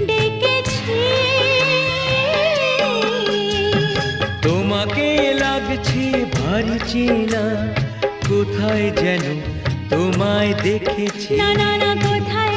ডেকেছি। তোমাকে লাগছে ভারী চেনা, কোথায় যেন তোমায় দেখেছি। না না না, কোথায়